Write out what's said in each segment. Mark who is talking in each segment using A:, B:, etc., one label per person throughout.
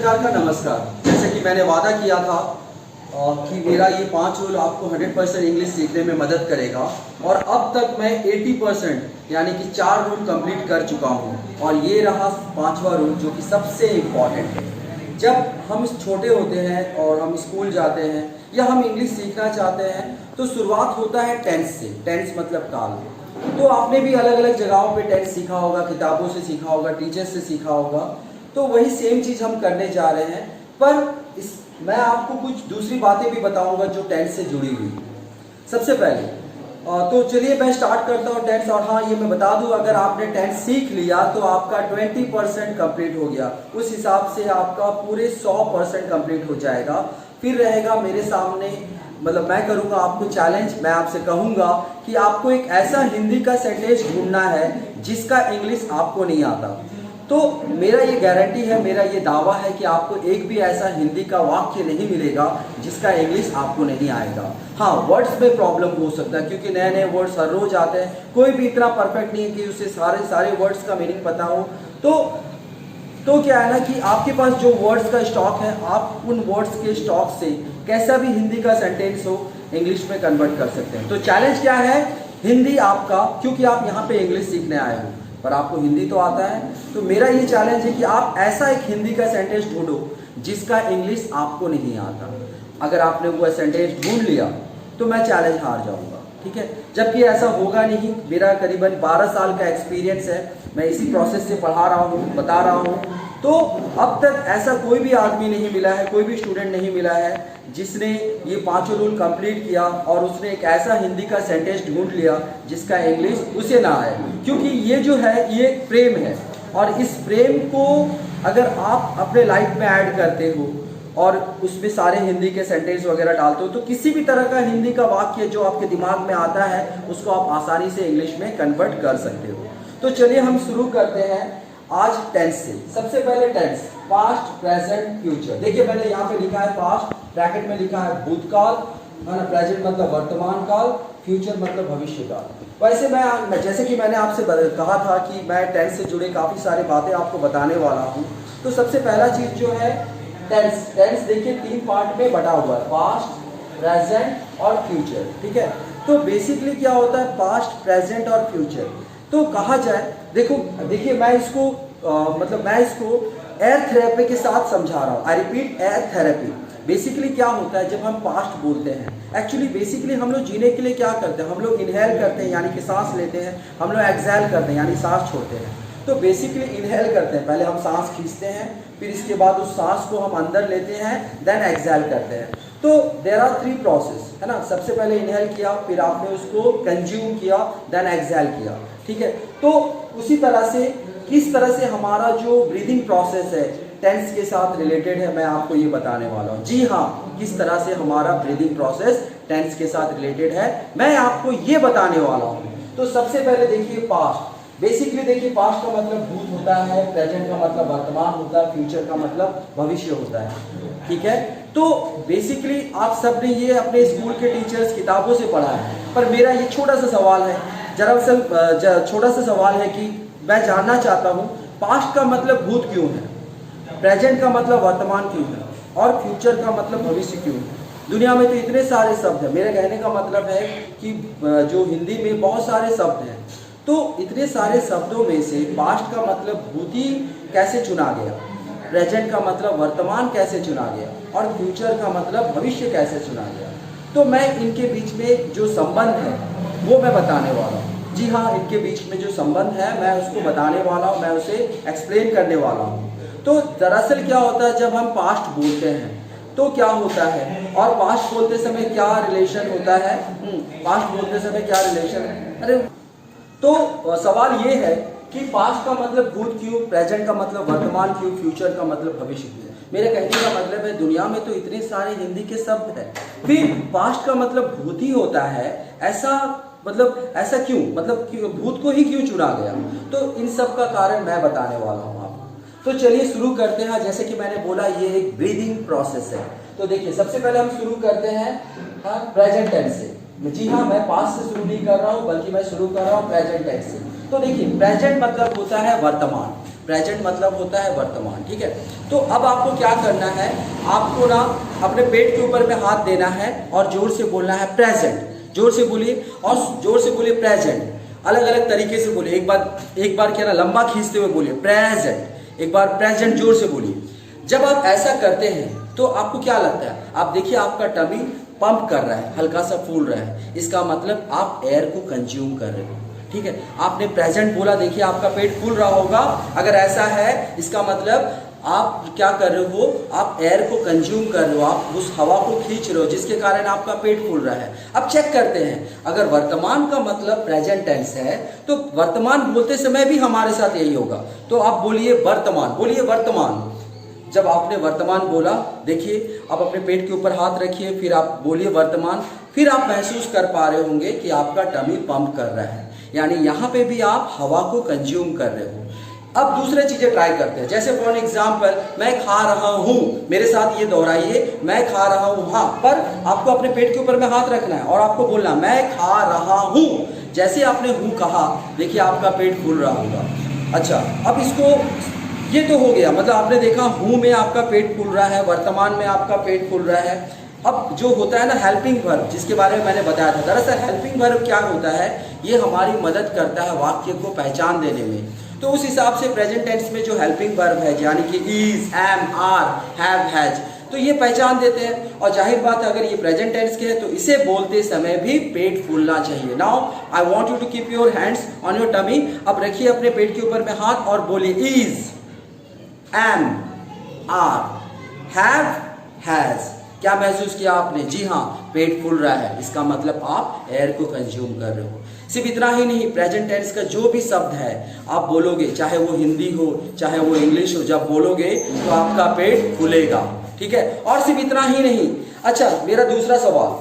A: प्रकार का नमस्कार। जैसे कि मैंने वादा किया था कि मेरा ये 5 रूल आपको 100% इंग्लिश सीखने में मदद करेगा और अब तक मैं 80% यानी कि 4 रूल कंप्लीट कर चुका हूँ और ये रहा 5वां रूल जो कि सबसे इम्पॉर्टेंट है। जब हम छोटे होते हैं और हम स्कूल जाते हैं या हम इंग्लिश सीखना चाहते हैं तो शुरुआत होता है टेंस से। टेंस मतलब काल। तो आपने भी अलग अलग जगहों पे टेंस सीखा होगा, किताबों से सीखा होगा, टीचर्स से सीखा होगा। तो वही सेम चीज़ हम करने जा रहे हैं, पर मैं आपको कुछ दूसरी बातें भी बताऊंगा जो टेंस से जुड़ी हुई। सबसे पहले तो चलिए मैं स्टार्ट करता हूँ टेंस। और हाँ, ये मैं बता दूँ, अगर आपने टेंस सीख लिया तो आपका 20% कंप्लीट हो गया। उस हिसाब से आपका पूरे 100% कंप्लीट हो जाएगा। फिर रहेगा मेरे सामने, मतलब मैं करूँगा आपको चैलेंज। मैं आपसे कहूँगा कि आपको एक ऐसा हिंदी का सेंटेंस ढूंढना है जिसका इंग्लिश आपको नहीं आता। तो मेरा ये गारंटी है, मेरा ये दावा है कि आपको एक भी ऐसा हिंदी का वाक्य नहीं मिलेगा जिसका इंग्लिश आपको नहीं आएगा। हाँ, वर्ड्स में प्रॉब्लम हो सकता है क्योंकि नए नए वर्ड्स हर रोज आते हैं। कोई भी इतना परफेक्ट नहीं है कि उसे सारे वर्ड्स का मीनिंग पता हो। तो क्या है ना कि आपके पास जो वर्ड्स का स्टॉक है, आप उन वर्ड्स के स्टॉक से कैसा भी हिंदी का सेंटेंस हो इंग्लिश में कन्वर्ट कर सकते हैं। तो चैलेंज क्या है? हिंदी आपका, क्योंकि आप यहाँ पे इंग्लिश सीखने आए हो पर आपको हिंदी तो आता है। तो मेरा ये चैलेंज है कि आप ऐसा एक हिंदी का सेंटेंस ढूंढो जिसका इंग्लिश आपको नहीं आता। अगर आपने वो सेंटेंस ढूंढ लिया तो मैं चैलेंज हार जाऊंगा, ठीक है। जबकि ऐसा होगा नहीं। मेरा करीबन 12 साल का एक्सपीरियंस है, मैं इसी प्रोसेस से पढ़ा रहा हूँ, बता रहा हूँ। तो अब तक ऐसा कोई भी आदमी नहीं मिला है, कोई भी स्टूडेंट नहीं मिला है जिसने ये 5 रूल कंप्लीट किया और उसने एक ऐसा हिंदी का सेंटेंस ढूंढ लिया जिसका इंग्लिश उसे ना आए। क्योंकि ये जो है ये एक फ्रेम है और इस फ्रेम को अगर आप अपने लाइफ में ऐड करते हो और उसमें सारे हिंदी के सेंटेंस वगैरह डालते हो तो किसी भी तरह का हिंदी का वाक्य जो आपके दिमाग में आता है उसको आप आसानी से इंग्लिश में कन्वर्ट कर सकते हो। तो चलिए हम शुरू करते हैं आज टेंस से। सबसे पहले टेंस, पास्ट, प्रेजेंट, फ्यूचर। देखिए मैंने यहाँ पे लिखा है पास्ट, ब्रैकेट में लिखा है भूतकाल, है ना। प्रेजेंट मतलब वर्तमान काल, फ्यूचर मतलब भविष्य काल। वैसे मैं जैसे कि मैंने आपसे कहा था कि मैं टेंस से जुड़े काफ़ी सारी बातें आपको बताने वाला हूँ। तो सबसे पहला चीज़ जो है टेंस। टेंस देखिए 3 पार्ट में बटा हुआ है, पास्ट, प्रेजेंट और फ्यूचर, ठीक है। तो बेसिकली क्या होता है पास्ट, प्रेजेंट और फ्यूचर। तो कहा जाए, देखिए मैं इसको मैं इसको एयर थेरेपी के साथ समझा रहा हूँ। I repeat, air therapy. Basically क्या होता है जब हम पास्ट बोलते हैं, एक्चुअली बेसिकली हम लोग जीने के लिए क्या करते हैं, हम लोग इनहेल करते हैं यानी कि सांस लेते हैं, हम लोग एक्सहेल करते हैं यानी सांस छोड़ते हैं। तो बेसिकली इनहेल करते हैं, पहले हम सांस खींचते हैं, फिर इसके बाद उस सांस को हम अंदर लेते हैं, देन एक्सहेल करते हैं। तो देयर आर 3 प्रोसेस, है ना। सबसे पहले इनहेल किया, फिर आपने उसको कंज्यूम किया, देन एक्सहेल किया, ठीक है। तो उसी तरह से किस तरह से हमारा जो ब्रीदिंग प्रोसेस है टेंस के साथ रिलेटेड है, मैं आपको ये बताने वाला हूँ। जी हाँ, किस तरह से हमारा ब्रीदिंग प्रोसेस टेंस के साथ रिलेटेड है मैं आपको ये बताने वाला हूँ। तो सबसे पहले देखिए पास्ट। बेसिकली देखिए पास्ट का मतलब भूत होता है, प्रेजेंट का मतलब वर्तमान होता है, फ्यूचर का मतलब भविष्य होता है, ठीक है। तो बेसिकली आप सब ने ये अपने स्कूल के टीचर्स किताबों से पढ़ा है, पर मेरा ये छोटा सा सवाल है, छोटा सा सवाल है कि मैं जानना चाहता हूँ पास्ट का मतलब भूत क्यों है, प्रेजेंट का मतलब वर्तमान क्यों है और फ्यूचर का मतलब भविष्य क्यों है। दुनिया में तो इतने सारे शब्द हैं। मेरे कहने का मतलब है कि जो हिंदी में बहुत सारे शब्द हैं, तो इतने सारे शब्दों में से पास्ट का मतलब भूति कैसे चुना गया, प्रेजेंट का मतलब वर्तमान कैसे चुना गया और फ्यूचर का मतलब भविष्य कैसे चुना गया। तो मैं इनके बीच में जो संबंध है वो मैं बताने वाला हूँ। जी हाँ, इनके बीच में जो संबंध है मैं उसको बताने वाला हूँ, मैं उसे एक्सप्लेन करने वाला हूँ। तो दरअसल क्या होता है जब हम पास्ट बोलते हैं तो क्या होता है और पास्ट बोलते समय क्या रिलेशन होता है, पास्ट बोलते समय क्या रिलेशन है। अरे तो सवाल ये है कि पास्ट का मतलब भूत क्यों, प्रेजेंट का मतलब वर्तमान क्यों, फ्यूचर का मतलब भविष्य क्यों। मेरे कहने का मतलब है दुनिया में तो इतने सारे हिंदी के शब्द हैं, फिर पास्ट का मतलब भूत ही होता है, ऐसा क्यों, मतलब भूत को ही क्यों चुना गया। तो इन सब का कारण मैं बताने वाला हूँ आपको। तो चलिए शुरू करते हैं। जैसे कि मैंने बोला ये एक ब्रीदिंग प्रोसेस है। तो देखिए सबसे पहले हम शुरू करते हैं प्रेजेंट टेंस से। जी हाँ, मैं पास्ट से शुरू नहीं कर रहा हूँ बल्कि मैं शुरू कर रहा हूँ प्रेजेंट टेंस से। तो देखिए प्रेजेंट मतलब होता है वर्तमान, प्रेजेंट मतलब होता है वर्तमान, ठीक है। तो अब आपको क्या करना है, आपको ना अपने पेट के ऊपर में हाथ देना है और जोर से बोलना है प्रेजेंट। जोर से बोलिए और जोर से बोलिए प्रेजेंट, अलग अलग तरीके से बोलिए। एक बार क्या ना लंबा खींचते हुए बोलिए प्रेजेंट, एक बार प्रेजेंट जोर से बोलिए। जब आप ऐसा करते हैं तो आपको क्या लगता है, आप देखिए आपका टमी पंप कर रहा है, हल्का सा फूल रहा है, इसका मतलब आप एयर को कंज्यूम कर रहे हो, ठीक है। आपने प्रेजेंट बोला, देखिए आपका पेट फूल रहा होगा, अगर ऐसा है इसका मतलब आप क्या कर रहे हो, आप एयर को कंज्यूम कर रहे हो, आप उस हवा को खींच रहे हो जिसके कारण आपका पेट फूल रहा है। अब चेक करते हैं, अगर वर्तमान का मतलब प्रेजेंट टेंस है तो वर्तमान बोलते समय भी हमारे साथ यही होगा। तो आप बोलिए वर्तमान, बोलिए वर्तमान। जब आपने वर्तमान बोला, देखिए आप अपने पेट के ऊपर हाथ रखिए, फिर आप बोलिए वर्तमान, फिर आप महसूस कर पा रहे होंगे कि आपका टमी पंप कर रहा है, यानी यहाँ पे भी आप हवा को कंज्यूम कर रहे हो। अब दूसरे चीजें ट्राई करते हैं, जैसे फॉर एग्जाम्पल मैं खा रहा हूँ, मेरे साथ ये दोहराइए, मैं खा रहा हूँ। हाँ, पर आपको अपने पेट के ऊपर में हाथ रखना है और आपको बोलना मैं खा रहा हूँ। जैसे आपने हूँ कहा, देखिए आपका पेट फूल रहा होगा। अच्छा, अब इसको, ये तो हो गया, मतलब आपने देखा हूँ में आपका पेट फूल रहा है, वर्तमान में आपका पेट फूल रहा है। अब जो होता है ना हेल्पिंग वर्ब, जिसके बारे में मैंने बताया था, दरअसल हेल्पिंग वर्ब क्या होता है, ये हमारी मदद करता है वाक्य को पहचान देने में। तो उस हिसाब से प्रेजेंट टेंस में जो हेल्पिंग वर्ब है, यानी कि is, am, are, have, has, तो ये पहचान देते हैं। और जाहिर बात है अगर ये प्रेजेंट टेंस के है तो इसे बोलते समय भी पेट फूलना चाहिए। Now I want you to keep your hands on your tummy. अब रखिए अपने पेट के ऊपर में हाथ और बोलिए is, am, are, have, has. क्या महसूस किया आपने? जी हाँ, पेट फूल रहा है, इसका मतलब आप एयर को कंज्यूम कर रहे हो। सिर्फ इतना ही नहीं, प्रेजेंट टेंस का जो भी शब्द है आप बोलोगे, चाहे वो हिंदी हो चाहे वो इंग्लिश हो, जब बोलोगे तो आपका पेट फूलेगा, ठीक है। और सिर्फ इतना ही नहीं, अच्छा मेरा दूसरा सवाल,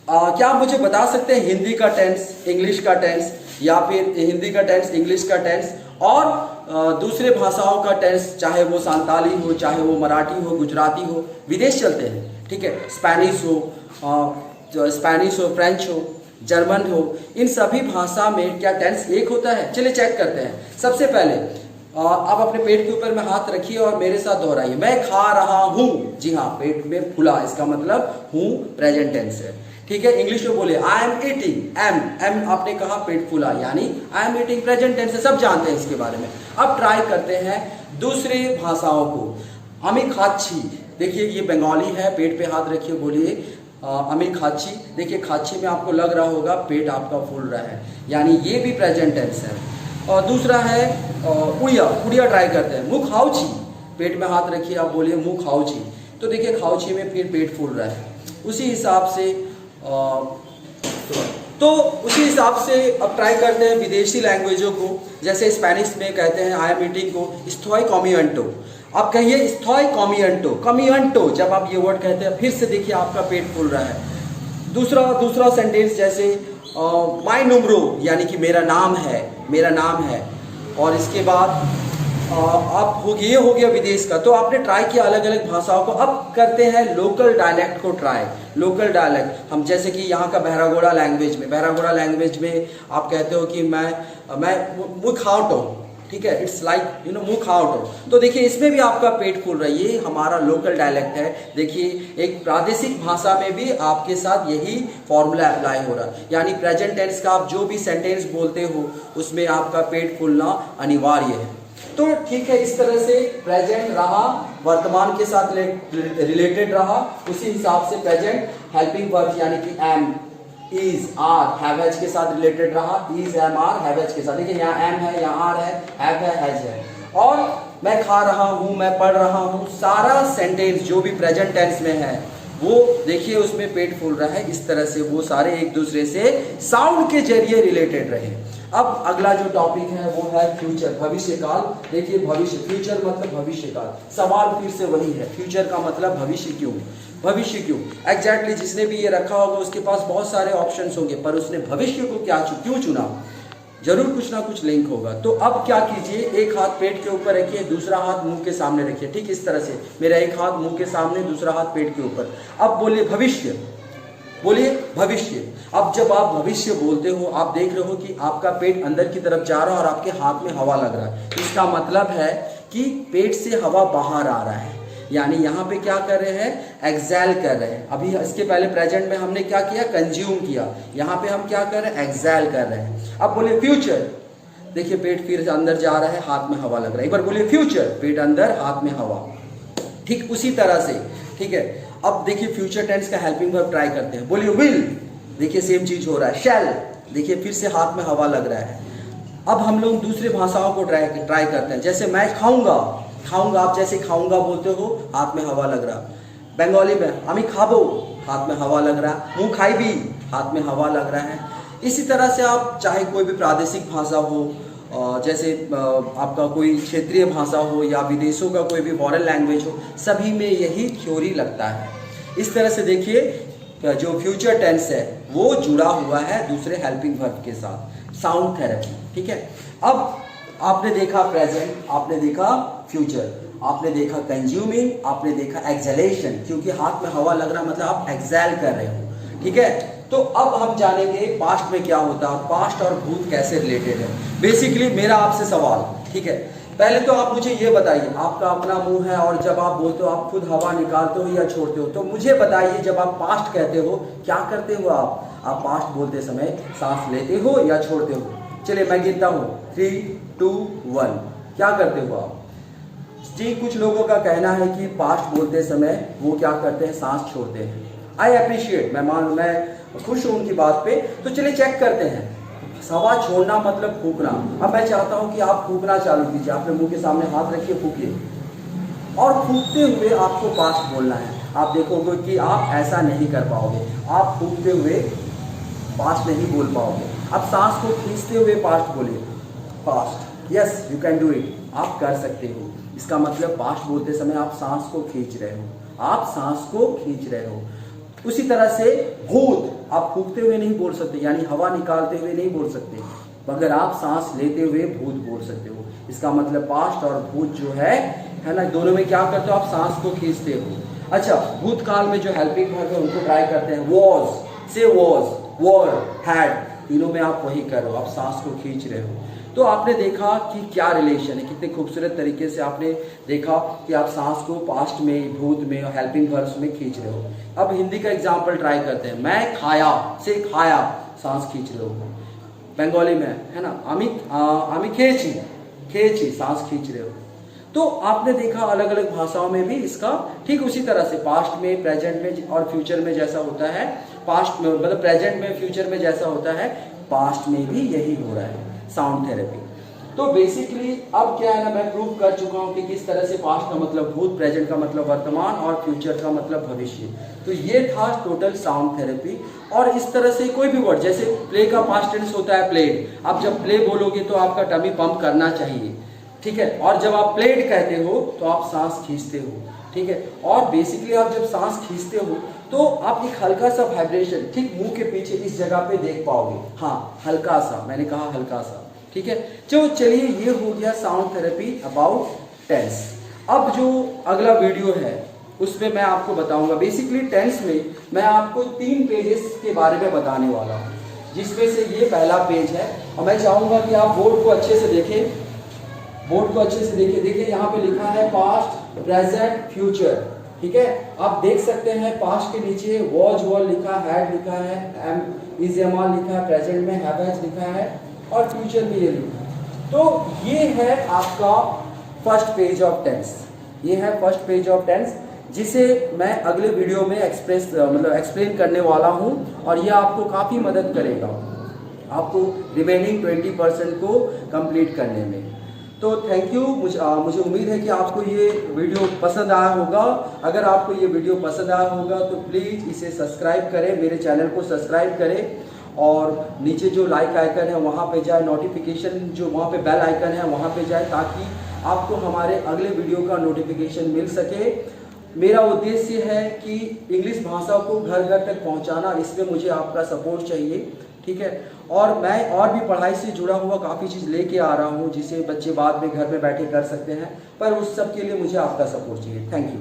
A: क्या आप मुझे बता सकते हैं हिंदी का टेंस, इंग्लिश का टेंस, या फिर हिंदी का टेंस, इंग्लिश का टेंस और दूसरे भाषाओं का टेंस, चाहे वो संताली हो, चाहे वो मराठी हो, गुजराती हो, विदेश चलते हैं, ठीक है, स्पेनिश हो, फ्रेंच हो, जर्मन हो, इन सभी भाषा में क्या टेंस एक होता है? चलिए चेक करते हैं। सबसे पहले आप अपने पेट के ऊपर में हाथ रखिए और मेरे साथ दोहराइए, मैं खा रहा हूँ। जी हाँ, पेट में फूला, इसका मतलब हूँ प्रेजेंट टेंस है, ठीक है। इंग्लिश में बोले I am eating, am, am आपने कहा पेट फूला, यानी I am eating present tense है, सब जानते हैं इसके बारे में। अब ट्राई करते हैं दूसरे भाषाओं को। अमी खाची, देखिए ये बंगाली है, पेट पे हाथ रखिए, बोलिए अमी खाची। देखिए खाची में आपको लग रहा होगा पेट आपका फूल रहा है, यानी ये भी प्रेजेंट टेंस है। और दूसरा है उड़िया, उड़िया ट्राई करते हैं, मुँह खाऊची, पेट में हाथ रखिए, आप बोलिए मुँह खाऊची, तो देखिए खाऊची में फिर पेट फूल रहा है। उसी हिसाब से उसी हिसाब से अब ट्राई करते हैं विदेशी लैंग्वेजों को। जैसे स्पेनिश में कहते हैं आई एम ईटिंग को इस्थोई कॉमियंटो, आप कहिए इस्थोई कॉमियंटो, कॉमियंटो, जब आप ये वर्ड कहते हैं फिर से देखिए आपका पेट फूल रहा है। दूसरा सेंटेंस जैसे माय नूमरो, यानी कि मेरा नाम है, मेरा नाम है। और इसके बाद आप ये हो गया विदेश का। तो आपने ट्राई किया अलग अलग भाषाओं को। अब करते हैं लोकल डायलेक्ट को ट्राई। लोकल डायलेक्ट, हम जैसे कि यहाँ का बहरागोड़ा लैंग्वेज में आप कहते हो कि मैं मुँह खाओटो, ठीक है, इट्स लाइक मुँह खाओटो। तो देखिए इसमें भी आपका पेट फूल रहा है, ये हमारा लोकल डायलेक्ट है। देखिए एक प्रादेशिक भाषा में भी आपके साथ यही फॉर्मूला अप्लाई हो रहा है, यानी प्रेजेंट टेंस का आप जो भी सेंटेंस बोलते हो उसमें आपका पेट फूलना अनिवार्य है। तो ठीक है, इस तरह से प्रेजेंट रहा, वर्तमान के साथ रिलेटेड रहा। उसी हिसाब से प्रेजेंट हेल्पिंग वर्ब यानी कि am, is, are, have, has के साथ रिलेटेड रहा। Is, am, are, have, has के साथ। देखिए यहाँ एम है, यहाँ आर है, हैव है, हैज है। और मैं खा रहा हूँ, मैं पढ़ रहा हूँ, सारा सेंटेंस जो भी प्रेजेंट टेंस में है वो देखिए उसमें पेट फूल रहा है। इस तरह से वो सारे एक दूसरे से साउंड के जरिए रिलेटेड रहे। अब अगला जो टॉपिक है वो है फ्यूचर, भविष्य काल। देखिए भविष्य, फ्यूचर मतलब भविष्य काल। सवाल फिर से वही है, फ्यूचर का मतलब भविष्य क्यों? भविष्य क्यों? एग्जैक्टली जिसने भी ये रखा होगा उसके पास बहुत सारे ऑप्शंस होंगे, पर उसने भविष्य को क्यों चुना? जरूर कुछ ना कुछ लिंक होगा। तो अब क्या कीजिए, एक हाथ पेट के ऊपर रखिए, दूसरा हाथ मुंह के सामने रखिए, ठीक इस तरह से। मेरा एक हाथ मुंह के सामने, दूसरा हाथ पेट के ऊपर। अब बोलिए भविष्य, बोलिए भविष्य। अब जब आप भविष्य बोलते हो, आप देख रहे हो कि आपका पेट अंदर की तरफ जा रहा है और आपके हाथ में हवा लग रहा है, इसका मतलब है कि पेट से हवा बाहर आ रहा है, यानी यहाँ पे क्या कर रहे हैं, एक्सहेल कर रहे हैं। अभी इसके पहले प्रेजेंट में हमने क्या किया, कंज्यूम किया, यहाँ पे हम क्या कर रहे हैं, एक्सहेल कर रहे हैं। अब बोलिए फ्यूचर, देखिए पेट फिर अंदर जा रहा है, हाथ में हवा लग रहा है। एक बार बोलिए फ्यूचर, पेट अंदर हाथ में हवा, ठीक उसी तरह से, ठीक है। अब देखिए फ्यूचर टेंस का हेल्पिंग वर्ब ट्राई करते हैं, बोलिए विल, देखिए सेम चीज हो रहा है। शैल, देखिए फिर से हाथ में हवा लग रहा है। अब हम लोग दूसरे भाषाओं को ट्राई करते हैं, जैसे मैं खाऊंगा, खाऊंगा, आप जैसे खाऊंगा बोलते हो, हाथ में हवा लग रहा। बंगाली में आमी खाबो, हाथ में हवा लग रहा। मुँह खाई भी, हाथ में हवा लग रहा है। इसी तरह से आप चाहे कोई भी प्रादेशिक भाषा हो, जैसे आपका कोई क्षेत्रीय भाषा हो या विदेशों का कोई भी फॉरेन लैंग्वेज हो, सभी में यही थ्योरी लगता है। इस तरह से देखिए जो फ्यूचर टेंस है वो जुड़ा हुआ है दूसरे हेल्पिंग वर्ब के साथ, साउंड थेरेपी, ठीक है। अब आपने देखा प्रेजेंट, आपने देखा फ्यूचर, आपने देखा कंज्यूमिंग, आपने देखा एक्सहेलेशन, क्योंकि हाथ में हवा लग रहा मतलब आप एक्सहेल कर रहे हो, ठीक है। तो अब हम जानेंगे पास्ट में क्या होता है, पास्ट और भूत कैसे रिलेटेड है। बेसिकली मेरा आपसे सवाल, ठीक है, पहले तो आप मुझे ये बताइए, आपका अपना मुंह है और जब आप बोलते हो आप खुद हवा निकालते हो या छोड़ते हो, तो मुझे बताइए जब आप पास्ट कहते हो क्या करते हो आप पास्ट बोलते समय सांस लेते हो या छोड़ते हो? चलिए मैं गिनता हूँ, 3, 2, 1, क्या करते हो आप? जी, कुछ लोगों का कहना है कि पास्ट बोलते समय वो क्या करते हैं, सांस छोड़ते हैं। आई अप्रिशिएट, मैं खुश हूं उनकी बात पे। तो चलिए चेक करते हैं, हवा छोड़ना मतलब फूकना। अब मैं चाहता हूं कि आप फूकना चालू कीजिए, अपने मुंह के सामने हाथ रखिए, फूकिए, और फूकते हुए आपको पास्ट बोलना है। आप देखोगे कि आप ऐसा नहीं कर पाओगे, आप फूकते हुए पास्ट नहीं बोल पाओगे। अब सांस को खींचते हुए पास्ट बोलिए, past, yes you can do it, आप कर सकते हो। इसका मतलब पास्ट बोलते समय आप सांस को खींच रहे हो, आप सांस को खींच रहे हो। उसी तरह से भूत, आप फूकते हुए नहीं बोल सकते, यानी हवा निकालते हुए नहीं बोल सकते, मगर आप सांस लेते हुए भूत बोल सकते हो। इसका मतलब पास्ट और भूत जो है ना, दोनों में क्या करते हो, आप सांस को खींचते हो। अच्छा, भूतकाल में जो हेल्पिंग वर्ब है उनको ट्राई करते हैं, वॉज, से वॉज, वर, हैड, तीनों में आप वही कर रहे हो, आप सांस को खींच रहे हो। तो आपने देखा कि क्या रिलेशन है, कितने खूबसूरत तरीके से आपने देखा कि आप सांस को पास्ट में, भूत में और हेल्पिंग वर्ब्स में खींच रहे हो। अब हिंदी का एग्जांपल ट्राई करते हैं, मैं खाया, से खाया, सांस खींच रहे हो। बंगाली में है ना, आमी खेची, खेची, सांस खींच रहे हो। तो आपने देखा अलग अलग भाषाओं में भी इसका ठीक उसी तरह से पास्ट में, प्रेजेंट में और फ्यूचर में जैसा होता है, पास्ट में मतलब प्रेजेंट में, फ्यूचर में जैसा होता है, पास्ट में भी यही हो रहा है, साउंड थेरेपी। तो बेसिकली अब क्या है ना, मैं प्रूव कर चुका हूं कि किस तरह से पास्ट का मतलब भूत, प्रेजेंट का मतलब वर्तमान और फ्यूचर का मतलब भविष्य। तो ये था टोटल साउंड थेरेपी। और इस तरह से कोई भी वर्ड, जैसे प्ले का पास्ट टेंस होता है प्लेड, आप जब प्ले बोलोगे तो आपका टमी पंप करना चाहिए, ठीक है। और जब आप प्लेड कहते हो तो आप सांस खींचते हो, ठीक है। और बेसिकली आप जब सांस खींचते हो तो आप एक हल्का सा वाइब्रेशन ठीक मुंह के पीछे इस जगह पे देख पाओगे, हाँ हल्का सा, मैंने कहा हल्का सा, ठीक है। तो चलिए ये हो गया साउंड थेरेपी अबाउट टेंस। अब जो अगला वीडियो है उसमें मैं आपको बताऊंगा, बेसिकली टेंस में मैं आपको 3 पेजेस के बारे में बताने वाला हूँ, जिसमें से ये पहला पेज है। और मैं चाहूंगा कि आप बोर्ड को अच्छे से देखें, बोर्ड को अच्छे से देखिए। देखिए यहाँ पे लिखा है पास्ट, प्रेजेंट, फ्यूचर, ठीक है। आप देख सकते हैं पास्ट के नीचे वॉज, वॉल लिखा, हैड लिखा है, एम इज एम आर लिखा है, प्रेजेंट में हैव हैज लिखा है और फ्यूचर में ये लिखा है। तो ये है आपका फर्स्ट पेज ऑफ टेंस, ये है फर्स्ट पेज ऑफ टेंस, जिसे मैं अगले वीडियो में एक्सप्लेन करने वाला हूँ। और ये आपको काफ़ी मदद करेगा आपको रिमेनिंग 20% को कंप्लीट करने में। तो थैंक यू। मुझे उम्मीद है कि आपको ये वीडियो पसंद आया होगा। अगर आपको ये वीडियो पसंद आया होगा तो प्लीज़ इसे सब्सक्राइब करें, मेरे चैनल को सब्सक्राइब करें, और नीचे जो लाइक आइकन है वहाँ पे जाए, नोटिफिकेशन जो वहाँ पे बेल आइकन है वहाँ पे जाए, ताकि आपको हमारे अगले वीडियो का नोटिफिकेशन मिल सके। मेरा उद्देश्य है कि इंग्लिश भाषा को घर घर तक पहुँचाना, इसमें मुझे आपका सपोर्ट चाहिए, ठीक है। और मैं और भी पढ़ाई से जुड़ा हुआ काफ़ी चीज़ लेके आ रहा हूँ, जिसे बच्चे बाद में घर में बैठे कर सकते हैं, पर उस सब के लिए मुझे आपका सपोर्ट चाहिए। Thank you.